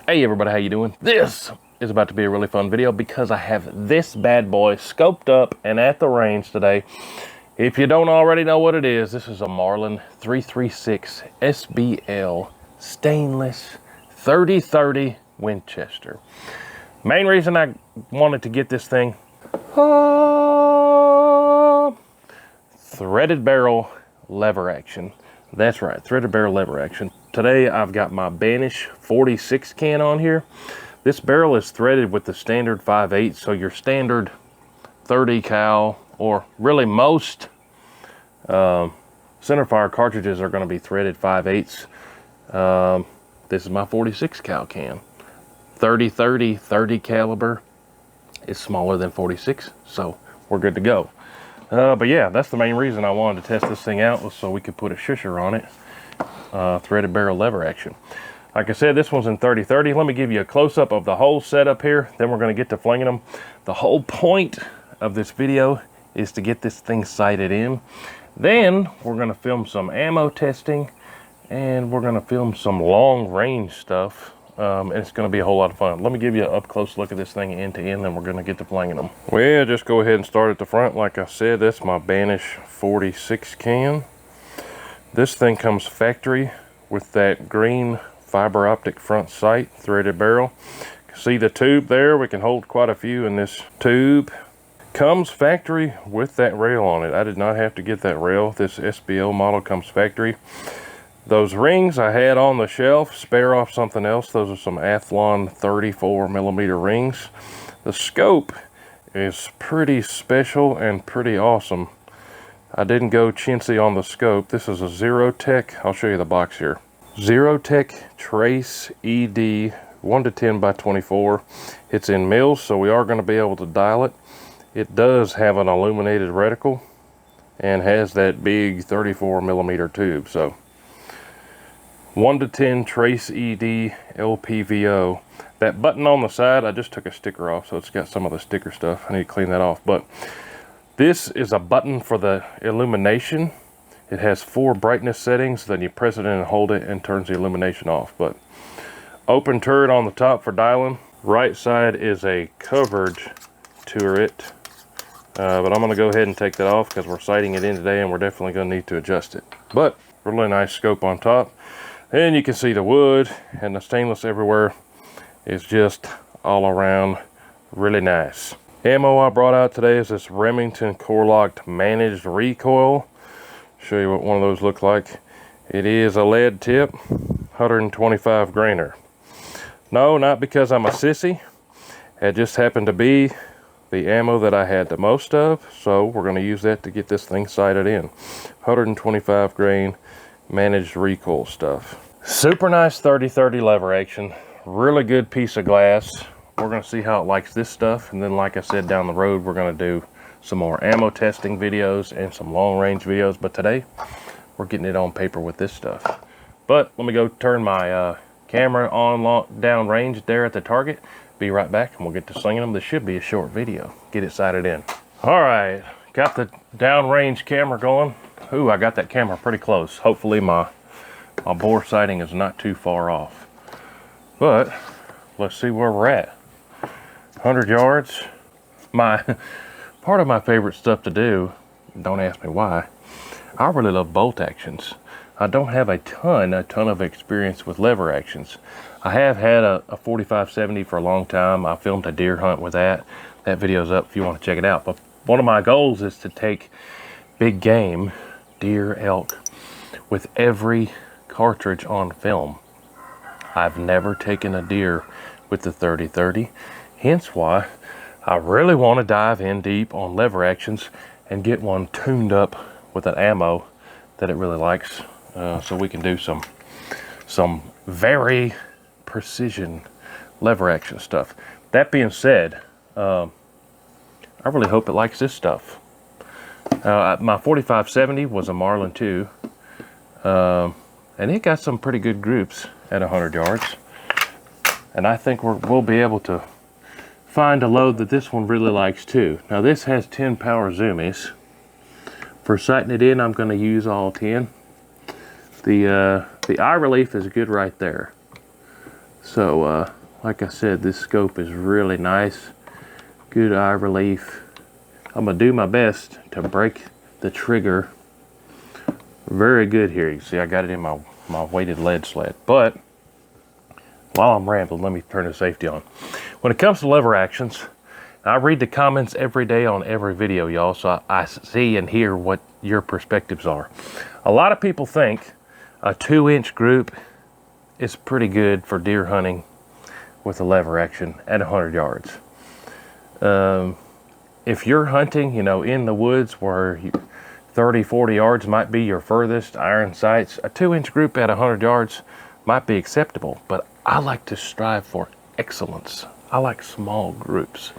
Hey everybody, how you doing? This is about to be a really fun video because I have this bad boy scoped up and at the range today. If you don't already know what it is, this is a Marlin 336 SBL stainless 30-30 Winchester. Main reason I wanted to get this thing, threaded barrel lever action. That's right, threaded barrel lever action. Today I've got my Banish 46 can on here. This barrel is threaded with the standard 5/8, so your standard 30 cal, or really most centerfire cartridges are going to be threaded 5/8. This is my 46 cal can. 30-30, 30 caliber is smaller than 46, so we're good to go. But yeah, that's the main reason I wanted to test this thing out, was so we could put a shusher on it. Threaded barrel lever action. Like I said, this one's in 30-30. Let me give you a close-up of the whole setup here, then we're going to get to flinging them. The whole point of this video is to get this thing sighted in. Then we're going to film some ammo testing, and we're going to film some long-range stuff. And it's going to be a whole lot of fun. Let me give you an up-close look at this thing end to end, then we're going to get to flinging them. Well, just go ahead and start at the front. Like I said, that's my Banish 46 can. This thing comes factory with that green fiber optic front sight, threaded barrel. See the tube there? We can hold quite a few in this tube. Comes factory with that rail on it. I did not have to get that rail. This SBL model comes factory. Those rings I had on the shelf, spare off something else. Those are some Athlon 34mm rings. The scope is pretty special and pretty awesome. I didn't go chintzy on the scope. This is a Zerotech. I'll show you the box here. Zerotech Trace ED 1-10 by 24. It's in mils, so we are going to be able to dial it. It does have an illuminated reticle and has that big 34mm tube. So 1-10 Trace ED LPVO. That button on the side, I just took a sticker off, so it's got some of the sticker stuff. I need to clean that off. But this is a button for the illumination. It has 4 brightness settings. Then you press it in and hold it and turns the illumination off. But open turret on the top for dialing. Right side is a covered turret. But I'm going to go ahead and take that off because we're sighting it in today and we're definitely going to need to adjust it. But really nice scope on top. And you can see the wood and the stainless everywhere is just all around really nice. Ammo I brought out today is this Remington core-locked managed recoil. Show you what one of those look like. It is a lead tip, 125 grainer. No, not because I'm a sissy. It just happened to be the ammo that I had the most of, so we're going to use that to get this thing sighted in. 125 grain managed recoil stuff. Super nice 30-30 lever action. Really good piece of glass. We're going to see how it likes this stuff, and then like I said, down the road we're going to do some more ammo testing videos and some long range videos, but today we're getting it on paper with this stuff. But let me go turn my camera on down range there at the target. Be right back and we'll get to slinging them. This should be a short video. Get it sighted in. All right, got the downrange camera going. Ooh, I got that camera pretty close. Hopefully my bore sighting is not too far off. But let's see where we're at. 100 yards. Part of my favorite stuff to do, don't ask me why, I really love bolt actions. I don't have a ton of experience with lever actions. I have had a 45-70 for a long time. I filmed a deer hunt with that. That video's up if you want to check it out. But one of my goals is to take big game, deer, elk, with every cartridge on film. I've never taken a deer with the 30-30, hence why I really want to dive in deep on lever actions and get one tuned up with an ammo that it really likes, so we can do some very precision lever action stuff. That being said, I really hope it likes this stuff. My 45-70 was a Marlin too, and it got some pretty good groups at 100 yards, and I think we'll be able to find a load that this one really likes too. Now this has 10 power zoomies. For sighting it in, I'm going to use all 10. The eye relief is good right there. So like I said, this scope is really nice, good eye relief. I'm gonna do my best to break the trigger very good here. You see I got it in my weighted lead sled. But while I'm rambling, let me turn the safety on. When it comes to lever actions, I read the comments every day on every video, y'all, so I see and hear what your perspectives are. A lot of people think a 2-inch group is pretty good for deer hunting with a lever action at 100 yards. If you're hunting, you know, in the woods where 30, 40 yards might be your furthest iron sights, a 2-inch group at 100 yards might be acceptable, but I like to strive for excellence. I like small groups.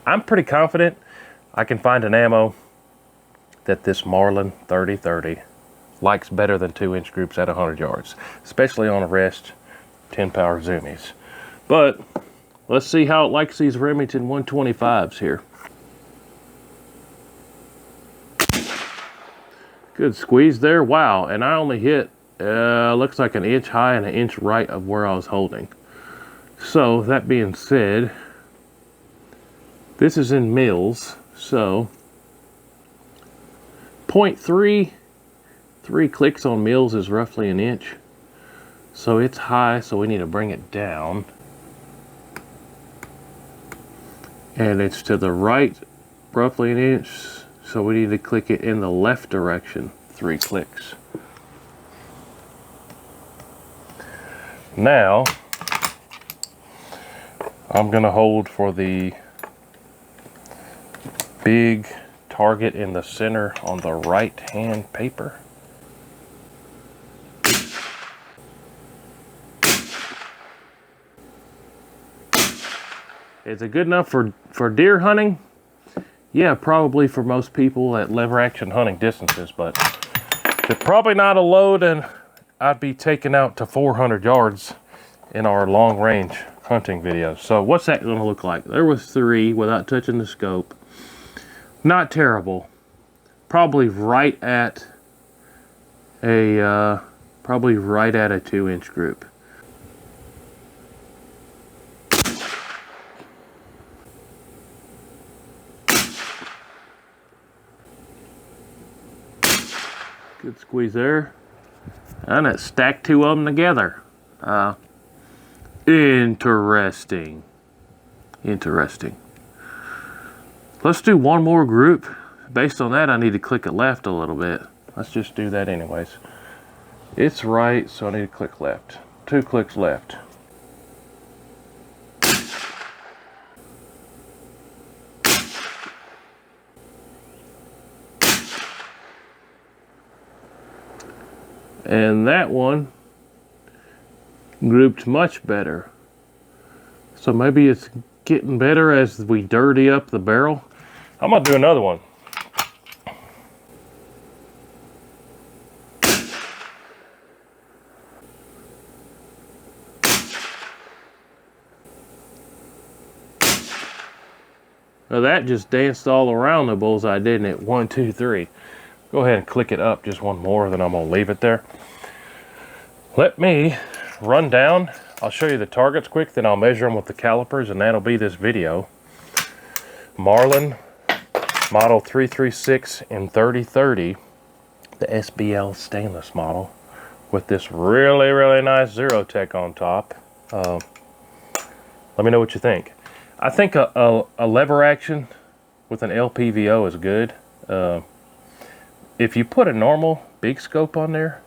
I'm pretty confident I can find an ammo that this Marlin 30-30 likes better than 2-inch groups at 100 yards, especially on a rest 10 power zoomies. But let's see how it likes these Remington 125s here. Good squeeze there. Wow, and I only hit looks like an inch high and an inch right of where I was holding. So that being said, this is in mils, so 0.3 clicks on mils is roughly an inch. So it's high, so we need to bring it down. And it's to the right, roughly an inch, so we need to click it in the left direction, 3 clicks. Now, I'm gonna hold for the big target in the center on the right hand paper. Is it good enough for deer hunting? Yeah, probably for most people at lever action hunting distances, but it's probably not a load and I'd be taken out to 400 yards in our long range hunting videos. So what's that gonna look like? There was 3 without touching the scope. Not terrible. Probably right at a 2-inch group. Good squeeze there. And it stacked 2 of them together. Interesting. Interesting. Let's do one more group. Based on that, I need to click it left a little bit. Let's just do that anyways. It's right, so I need to click left. 2 clicks left. And that one grouped much better. So maybe it's getting better as we dirty up the barrel. I'm gonna do another one. Now that just danced all around the bullseye, didn't it? 1, 2, 3. Go ahead and click it up just one more, then I'm gonna leave it there. Let me run down. I'll show you the targets quick, then I'll measure them with the calipers, and that'll be this video. Marlin model 336 in 30-30, the SBL stainless model, with this really, really nice Zero Tech on top. Let me know what you think. I think a lever action with an LPVO is good. If you put a normal big scope on there,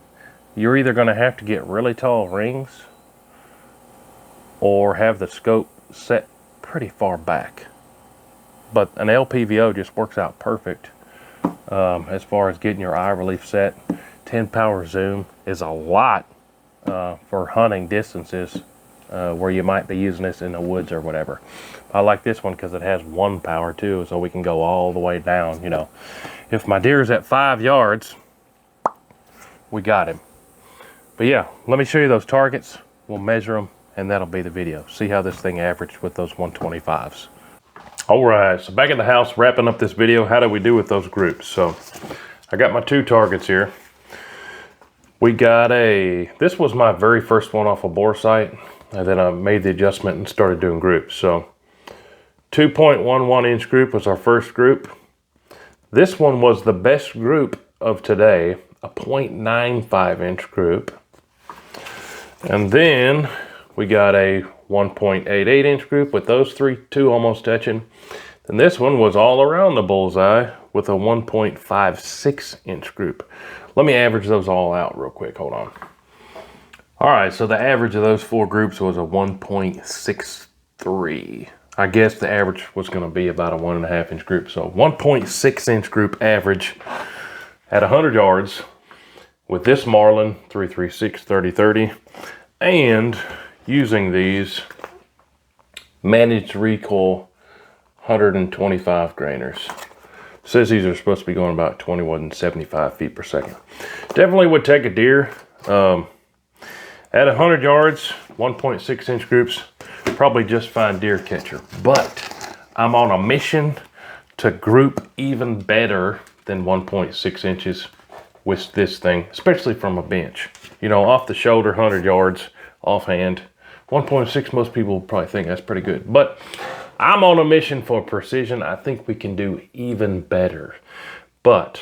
you're either going to have to get really tall rings or have the scope set pretty far back. But an LPVO just works out perfect as far as getting your eye relief set. 10 power zoom is a lot for hunting distances where you might be using this in the woods or whatever. I like this one because it has 1 power too, so we can go all the way down. You know, if my deer's at 5 yards, we got him. But yeah, let me show you those targets. We'll measure them, and that'll be the video. See how this thing averaged with those 125s. All right, so back in the house, wrapping up this video. How do we do with those groups? So I got my 2 targets here. We got this was my very first one off a bore sight. And then I made the adjustment and started doing groups. So 2.11 inch group was our first group. This one was the best group of today, a 0.95 inch group. And then we got a 1.88 inch group with those two almost touching. And this one was all around the bullseye with a 1.56 inch group. Let me average those all out real quick, hold on. All right, so the average of those four groups was a 1.63. I guess the average was gonna be about a 1.5 inch group. So 1.6 inch group average at 100 yards with this Marlin 336 30-30 and using these managed recoil 125 grainers. It says these are supposed to be going about 2175 feet per second. Definitely would take a deer. At 100 yards, 1.6 inch groups, probably just fine deer catcher. But I'm on a mission to group even better than 1.6 inches with this thing, especially from a bench. You know, off the shoulder, 100 yards, offhand. 1.6, most people probably think that's pretty good. But I'm on a mission for precision. I think we can do even better. But,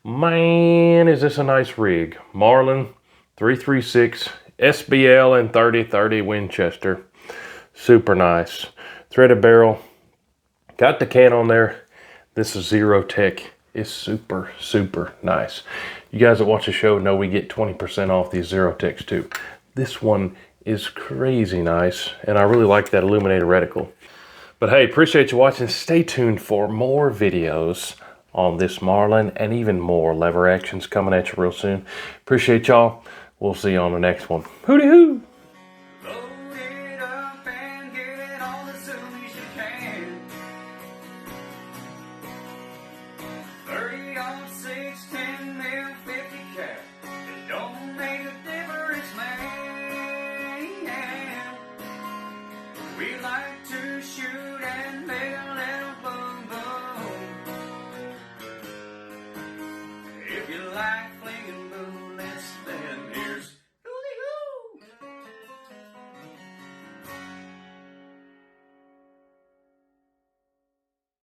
man, is this a nice rig. Marlin 336 SBL and 30-30 Winchester. Super nice. Threaded barrel. Got the can on there. This is Zero Tech. It's super, super nice. You guys that watch the show know we get 20% off these Zero Techs too. This one is crazy nice, and I really like that illuminated reticle. But hey, appreciate you watching. Stay tuned for more videos on this Marlin and even more lever actions coming at you real soon. Appreciate y'all. We'll see you on the next one. WhoTeeWho!